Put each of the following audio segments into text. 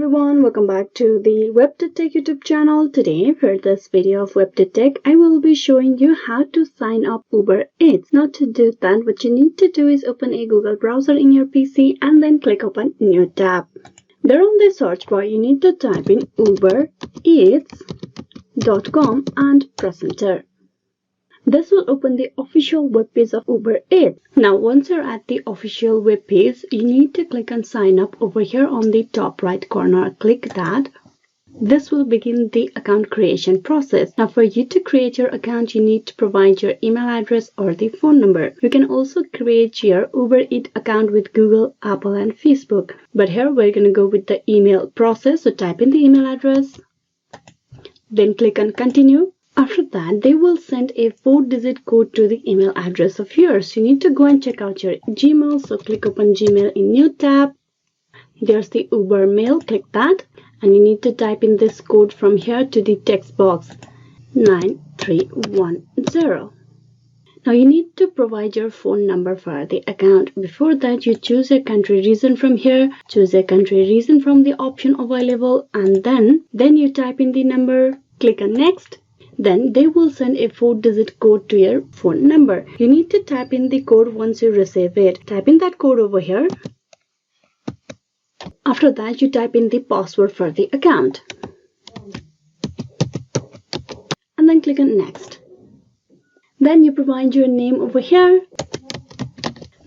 everyone, welcome back to the WebToTech YouTube channel. Today for this video of WebToTech, I will be showing you how to sign up Uber Eats. Now to do that, what you need to do is open a Google browser in your PC and then click open New tab. There on the search bar, you need to type in ubereats.com and press enter. This will open the official web page of Uber Eats. Now, once you're at the official web page, you need to click on sign up over here on the top right corner. Click that. This will begin the account creation process. Now, for you to create your account, you need to provide your email address or the phone number. You can also create your Uber Eats account with Google, Apple, and Facebook. But here we're going to go with the email process. So type in the email address, then click on continue. After that, they will send a 4-digit code to the email address of yours. You need to go and check out your Gmail. So click open Gmail in new tab. There's the Uber mail. Click that. And you need to type in this code from here to the text box 9310. Now you need to provide your phone number for the account. Before that, you choose a country region from here. Choose a country region from the option available. And then you type in the number. Click on next. Then they will send a 4-digit code to your phone number. You need to type in the code once you receive it. Type in that code over here. After that, you type in the password for the account. And then click on next. Then you provide your name over here.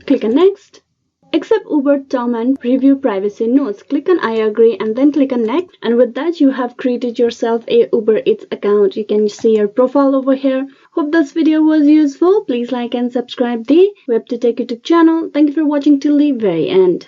Click on next. Accept Uber term and review privacy notes. Click on I agree and then click on next. And with that, you have created yourself a Uber Eats account. You can see your profile over here. Hope this video was useful. Please like and subscribe the WebToTech YouTube channel. Thank you for watching till the very end.